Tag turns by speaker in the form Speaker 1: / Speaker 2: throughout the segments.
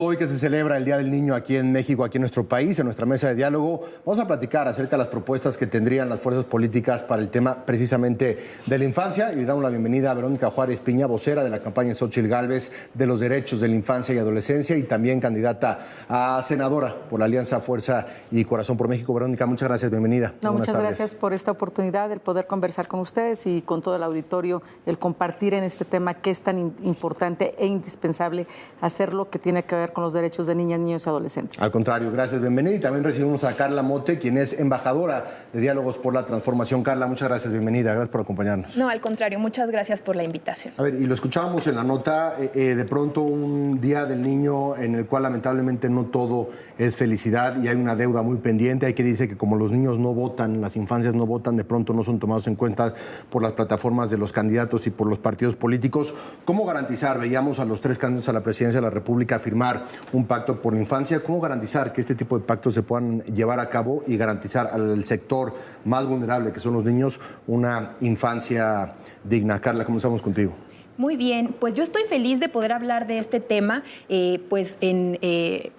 Speaker 1: Hoy que se celebra el Día del Niño aquí en México, aquí en nuestro país, en nuestra mesa de diálogo, vamos a platicar acerca de las propuestas que tendrían las fuerzas políticas para el tema precisamente de la infancia. Y le damos la bienvenida a Verónica Juárez Piña, vocera de la campaña Xóchitl Gálvez de los derechos de la infancia y adolescencia y también candidata a senadora por la Alianza Fuerza y Corazón por México. Verónica, muchas gracias, bienvenida.
Speaker 2: Muchas gracias por esta oportunidad, el poder conversar con ustedes y con todo el auditorio, el compartir en este tema que es tan importante e indispensable hacer lo que tiene que ver con los derechos de niñas, niños y adolescentes.
Speaker 1: Al contrario, gracias, bienvenida. Y también recibimos a Carla Mote, quien es embajadora de Diálogos por la Transformación. Carla, muchas gracias, bienvenida, gracias por acompañarnos.
Speaker 3: No, al contrario, muchas gracias por la invitación.
Speaker 1: A ver, y lo escuchábamos en la nota, de pronto un Día del Niño en el cual lamentablemente no todo es felicidad y hay una deuda muy pendiente. Hay que dice que como los niños no votan, las infancias no votan, de pronto no son tomados en cuenta por las plataformas de los candidatos y por los partidos políticos. ¿Cómo garantizar? Veíamos a los tres candidatos a la presidencia de la República firmar un pacto por la infancia. ¿Cómo garantizar que este tipo de pactos se puedan llevar a cabo y garantizar al sector más vulnerable, que son los niños, una infancia digna? Carla, comenzamos contigo.
Speaker 3: Muy bien, pues yo estoy feliz de poder hablar de este tema,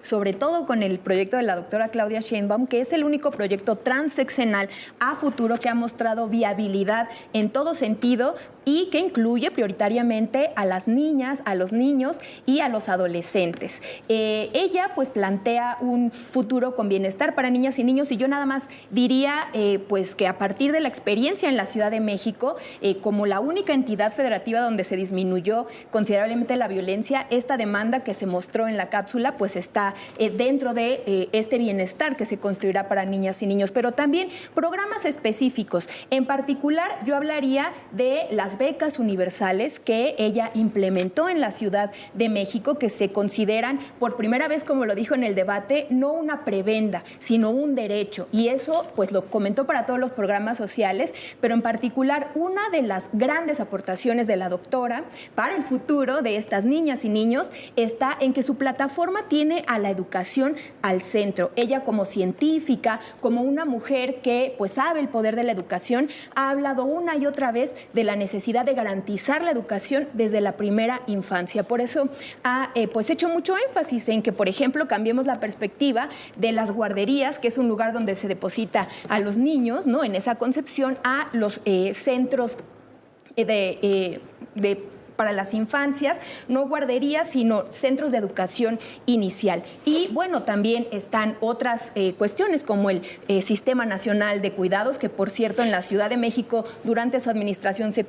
Speaker 3: sobre todo con el proyecto de la doctora Claudia Sheinbaum, que es el único proyecto transeccional a futuro que ha mostrado viabilidad en todo sentido y que incluye prioritariamente a las niñas, a los niños y a los adolescentes. Ella pues plantea un futuro con bienestar para niñas y niños y yo nada más diría pues que a partir de la experiencia en la Ciudad de México, como la única entidad federativa donde se disminuyó considerablemente la violencia, esta demanda que se mostró en la cápsula pues está dentro de este bienestar que se construirá para niñas y niños, pero también programas específicos. En particular yo hablaría de las becas universales que ella implementó en la Ciudad de México, que se consideran por primera vez, como lo dijo en el debate, no una prebenda, sino un derecho. Y eso pues lo comentó para todos los programas sociales, pero en particular una de las grandes aportaciones de la doctora para el futuro de estas niñas y niños está en que su plataforma tiene a la educación al centro. Ella como científica, como una mujer que pues sabe el poder de la educación, ha hablado una y otra vez de la necesidad de garantizar la educación desde la primera infancia. Por eso ha pues hecho mucho énfasis en que, por ejemplo, cambiemos la perspectiva de las guarderías, que es un lugar donde se deposita a los niños, ¿no? En esa concepción, a los centros para las infancias, no guarderías, sino centros de educación inicial. Y bueno, también están otras cuestiones como el Sistema Nacional de Cuidados, que por cierto en la Ciudad de México durante su administración se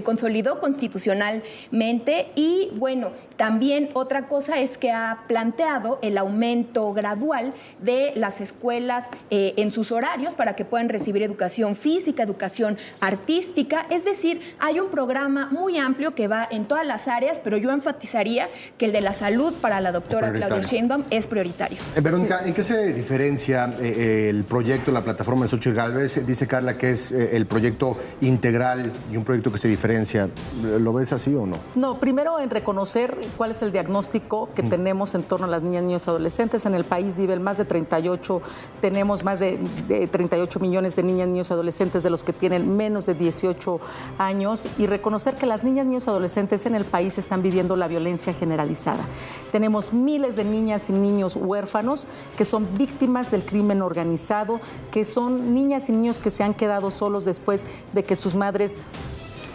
Speaker 3: consolidó constitucionalmente. Y bueno, también otra cosa es que ha planteado el aumento gradual de las escuelas en sus horarios para que puedan recibir educación física, educación artística. Es decir, hay un programa muy amplio que va en todas las áreas, pero yo enfatizaría que el de la salud para la doctora Claudia Sheinbaum es prioritario.
Speaker 1: Verónica, ¿en qué se diferencia el proyecto, la plataforma de Xóchitl Gálvez? Dice Carla que es el proyecto integral y un proyecto que se diferencia. ¿Lo ves así o no?
Speaker 2: No, primero en reconocer cuál es el diagnóstico que tenemos en torno a las niñas, niños y adolescentes. En el país viven tenemos más de 38 millones de niñas, niños y adolescentes, de los que tienen menos de 18 años, y reconocer que las niñas, niños y adolescentes en el país están viviendo la violencia generalizada. Tenemos miles de niñas y niños huérfanos que son víctimas del crimen organizado, que son niñas y niños que se han quedado solos después de que sus madres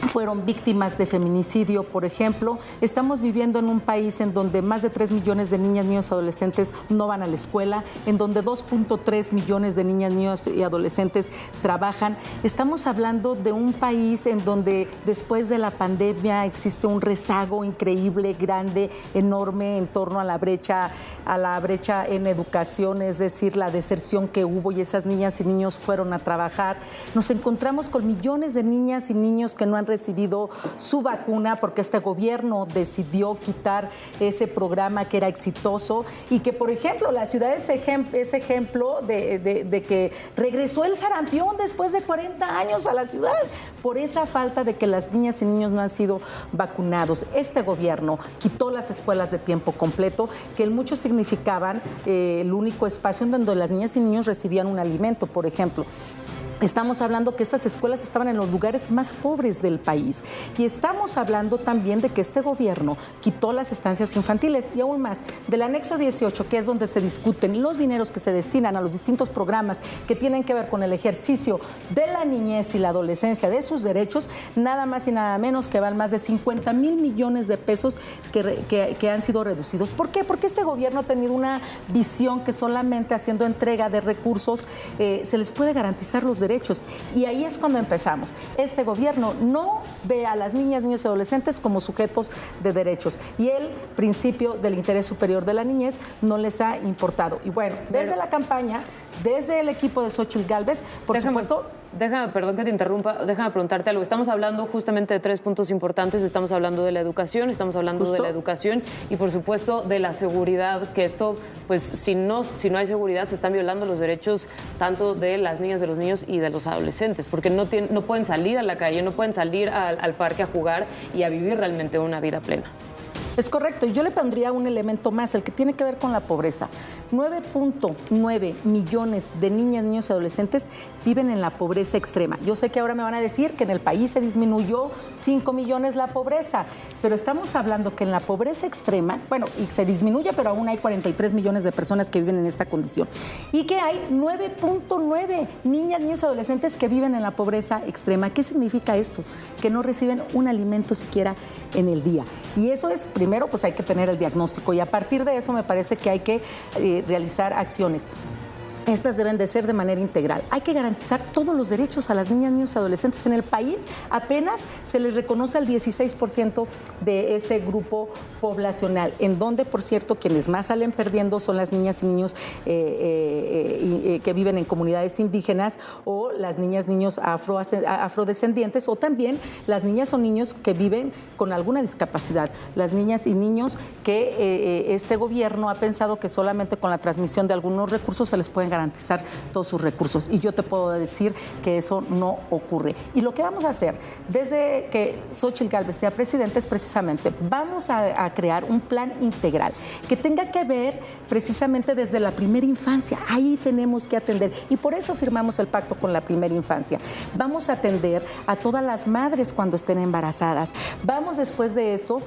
Speaker 2: fueron víctimas de feminicidio, por ejemplo. Estamos viviendo en un país en donde más de 3 millones de niñas, niños y adolescentes no van a la escuela, en donde 2.3 millones de niñas, niños y adolescentes trabajan. Estamos hablando de un país en donde después de la pandemia existe un rezago increíble, grande, enorme en torno a la brecha en educación, es decir, la deserción que hubo y esas niñas y niños fueron a trabajar. Nos encontramos con millones de niñas y niños que no han recibido su vacuna porque este gobierno decidió quitar ese programa que era exitoso y que, por ejemplo, la ciudad es ejemplo de que regresó el sarampión después de 40 años a la ciudad por esa falta de que las niñas y niños no han sido vacunados. Este gobierno quitó las escuelas de tiempo completo, que en muchos significaban el único espacio en donde las niñas y niños recibían un alimento, por ejemplo. Estamos hablando que estas escuelas estaban en los lugares más pobres del país. Y estamos hablando también de que este gobierno quitó las estancias infantiles y aún más, del anexo 18, que es donde se discuten los dineros que se destinan a los distintos programas que tienen que ver con el ejercicio de la niñez y la adolescencia, de sus derechos, nada más y nada menos que van más de 50,000 millones de pesos que han sido reducidos. ¿Por qué? Porque este gobierno ha tenido una visión que solamente haciendo entrega de recursos se les puede garantizar los derechos. Y ahí es cuando empezamos. Este gobierno no ve a las niñas, niños y adolescentes como sujetos de derechos. Y el principio del interés superior de la niñez no les ha importado. Y bueno, desde la campaña, desde el equipo de Xóchitl Gálvez, por supuesto...
Speaker 4: Perdón que te interrumpa, déjame preguntarte algo. Estamos hablando justamente de 3 puntos importantes. Estamos hablando de la educación, y por supuesto de la seguridad, que esto, pues si no hay seguridad, se están violando los derechos tanto de las niñas, de los niños y de los adolescentes, porque no pueden salir a la calle, no pueden salir al parque a jugar y a vivir realmente una vida plena.
Speaker 2: Es correcto, y yo le pondría un elemento más, el que tiene que ver con la pobreza. 9.9 millones de niñas, niños y adolescentes viven en la pobreza extrema. Yo sé que ahora me van a decir que en el país se disminuyó 5 millones la pobreza, pero estamos hablando que en la pobreza extrema, bueno, y se disminuye, pero aún hay 43 millones de personas que viven en esta condición. Y que hay 9.9 niñas, niños y adolescentes que viven en la pobreza extrema. ¿Qué significa esto? Que no reciben un alimento siquiera en el día. Y eso es, primero, pues hay que tener el diagnóstico y a partir de eso me parece que hay que realizar acciones. Estas deben de ser de manera integral. Hay que garantizar todos los derechos a las niñas, niños y adolescentes. En el país apenas se les reconoce al 16% de este grupo poblacional, en donde, por cierto, quienes más salen perdiendo son las niñas y niños que viven en comunidades indígenas o las niñas, niños afrodescendientes o también las niñas o niños que viven con alguna discapacidad. Las niñas y niños que este gobierno ha pensado que solamente con la transmisión de algunos recursos se les pueden garantizar todos sus recursos. Y yo te puedo decir que eso no ocurre. Y lo que vamos a hacer desde que Xóchitl Gálvez sea presidente es precisamente, vamos a crear un plan integral que tenga que ver precisamente desde la primera infancia. Ahí tenemos que atender. Y por eso firmamos el pacto con la primera infancia. Vamos a atender a todas las madres cuando estén embarazadas. Vamos después de esto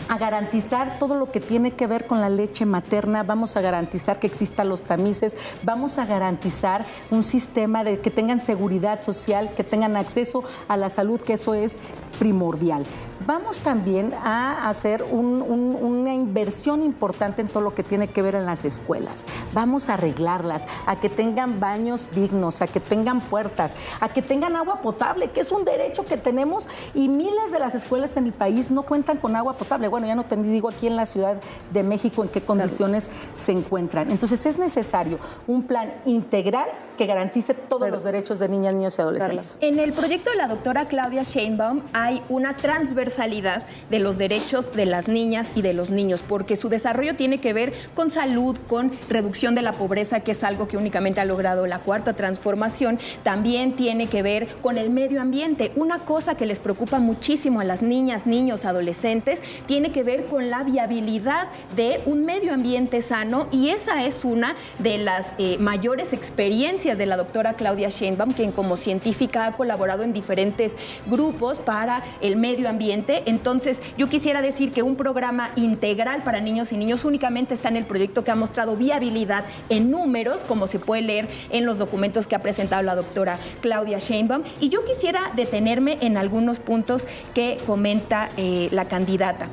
Speaker 2: a garantizar todo lo que tiene que ver con la leche materna, vamos a garantizar que existan los tamices, vamos a garantizar un sistema de que tengan seguridad social, que tengan acceso a la salud, que eso es primordial. Vamos también a hacer una inversión importante en todo lo que tiene que ver en las escuelas. Vamos a arreglarlas, a que tengan baños dignos, a que tengan puertas, a que tengan agua potable, que es un derecho que tenemos y miles de las escuelas en el país no cuentan con agua potable. Bueno, ya no te digo aquí en la Ciudad de México en qué condiciones se encuentran. Entonces es necesario un plan integral que garantice todos los derechos de niñas, niños y adolescentes.
Speaker 3: En el proyecto de la doctora Claudia Sheinbaum hay una transversalidad de los derechos de las niñas y de los niños, porque su desarrollo tiene que ver con salud, con reducción de la pobreza, que es algo que únicamente ha logrado la Cuarta Transformación. También tiene que ver con el medio ambiente. Una cosa que les preocupa muchísimo a las niñas, niños, adolescentes, tiene que ver con la viabilidad de un medio ambiente sano, y esa es una de las mayores experiencias de la doctora Claudia Sheinbaum, quien como científica ha colaborado en diferentes grupos para el medio ambiente. Entonces, yo quisiera decir que un programa integral para niños y niños únicamente está en el proyecto, que ha mostrado viabilidad en números, como se puede leer en los documentos que ha presentado la doctora Claudia Sheinbaum. Y yo quisiera detenerme en algunos puntos que comenta la candidata.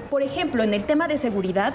Speaker 3: Por ejemplo, en el tema de seguridad,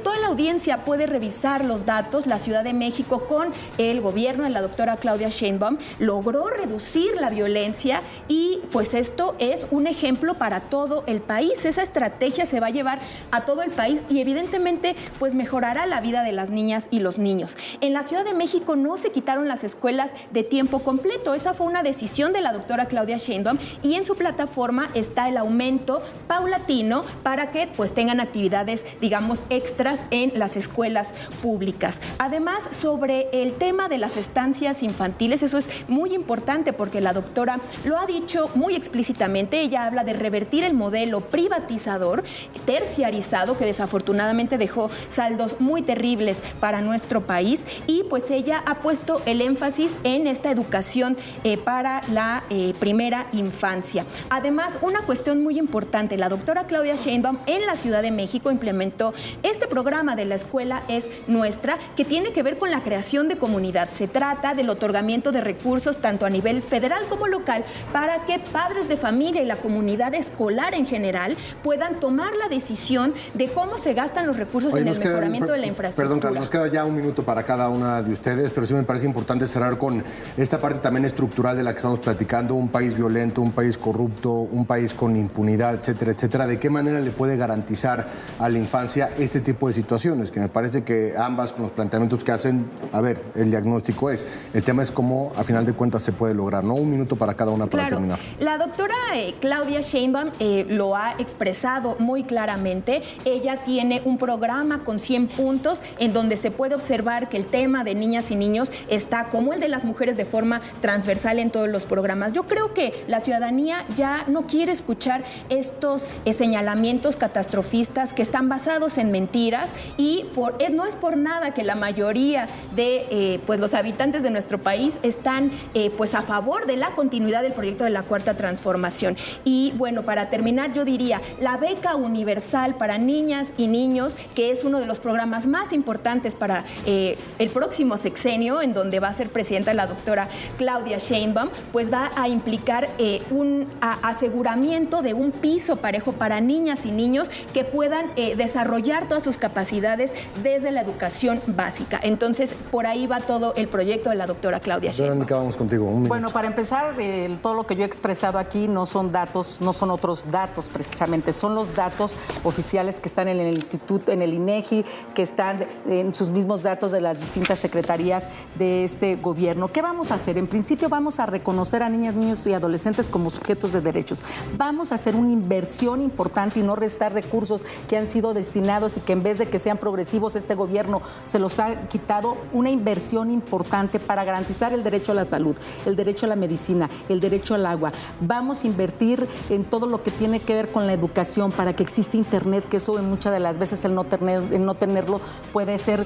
Speaker 3: toda la audiencia puede revisar los datos. La Ciudad de México, con el gobierno de la doctora Claudia Sheinbaum, logró reducir la violencia, y pues esto es un ejemplo para todo el país. Esa estrategia se va a llevar a todo el país y evidentemente pues mejorará la vida de las niñas y los niños. En la Ciudad de México no se quitaron las escuelas de tiempo completo. Esa fue una decisión de la doctora Claudia Sheinbaum, y en su plataforma está el aumento paulatino para que pues tengan actividades, digamos, extras en las escuelas públicas. Además, sobre el tema de las estancias infantiles, eso es muy importante porque la doctora lo ha dicho muy explícitamente. Ella habla de revertir el modelo privatizador, terciarizado, que desafortunadamente dejó saldos muy terribles para nuestro país, y pues ella ha puesto el énfasis en esta educación para la primera infancia. Además, una cuestión muy importante, la doctora Claudia Sheinbaum en la Ciudad de México implementó este programa de La Escuela es Nuestra, que tiene que ver con la creación de comunidad. Se trata del otorgamiento de recursos tanto a nivel federal como local para que padres de familia y la comunidad escolar en general puedan tomar la decisión de cómo se gastan los recursos en el mejoramiento de la infraestructura.
Speaker 1: Perdón, Carlos, nos queda ya un minuto para cada una de ustedes, pero sí me parece importante cerrar con esta parte también estructural de la que estamos platicando, un país violento, un país corrupto, un país con impunidad, etcétera, etcétera. ¿De qué manera le puede garantizar a la infancia este tipo de situaciones? Que me parece que ambas, con los planteamientos que hacen, a ver, el diagnóstico es, el tema es cómo a final de cuentas se puede lograr, ¿no? Un minuto para cada una para terminar.
Speaker 3: La doctora Claudia Sheinbaum lo ha expresado muy claramente. Ella tiene un programa con 100 puntos en donde se puede observar que el tema de niñas y niños está, como el de las mujeres, de forma transversal en todos los programas. Yo creo que la ciudadanía ya no quiere escuchar estos señalamientos catastrofistas que están basados en mentiras, y no es por nada que la mayoría de pues los habitantes de nuestro país están pues a favor de la continuidad del proyecto de la Cuarta Transformación. Y bueno, para terminar, yo diría, la beca universal para niñas y niños, que es uno de los programas más importantes para el próximo sexenio, en donde va a ser presidenta la doctora Claudia Sheinbaum, pues va a implicar un aseguramiento de un piso parejo para niñas y niños que puedan desarrollar todas sus capacidades desde la educación básica. Entonces, por ahí va todo el proyecto de la doctora Claudia Sheinbaum.
Speaker 1: Verónica, vamos contigo.
Speaker 2: Bueno, para empezar, todo lo que yo he expresado aquí no son datos, no son otros datos precisamente, son los datos oficiales que están en el instituto, en el INEGI, que están en sus mismos datos de las distintas secretarías de este gobierno. ¿Qué vamos a hacer? En principio vamos a reconocer a niñas, niños y adolescentes como sujetos de derechos. Vamos a hacer una inversión importante y no restar recursos que han sido destinados y que en vez de que sean progresivos, este gobierno se los ha quitado. Una inversión importante para garantizar el derecho a la salud, el derecho a la medicina, el derecho al agua. Vamos a invertir en todo lo que tiene que ver con la educación para que exista internet, que eso muchas de las veces el no tenerlo puede ser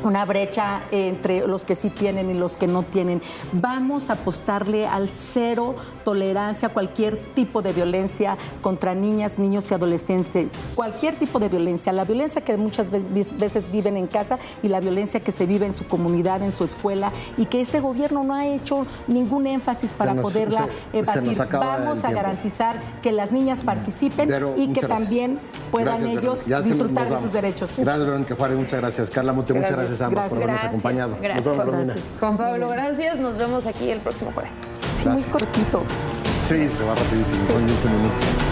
Speaker 2: una brecha entre los que sí tienen y los que no tienen. Vamos a apostarle al cero tolerancia a cualquier tipo de violencia contra niñas, niños y adolescentes. Cualquier tipo de violencia. La violencia que muchas veces viven en casa y la violencia que se vive en su comunidad, en su escuela, y que este gobierno no ha hecho ningún énfasis para poderla batir. Vamos a garantizar que las niñas participen y que también puedan ellos disfrutar de sus derechos.
Speaker 1: Gracias, Verónica Juárez. Muchas gracias. Carla Mote, muchas gracias a ambas por habernos acompañado.
Speaker 3: Gracias.
Speaker 1: Nos vemos, Romina.
Speaker 4: Juan Pablo, gracias. Nos vemos aquí el próximo jueves.
Speaker 2: Sí, muy cortito.
Speaker 1: Sí, se va rapidísimo. Son 15 minutos.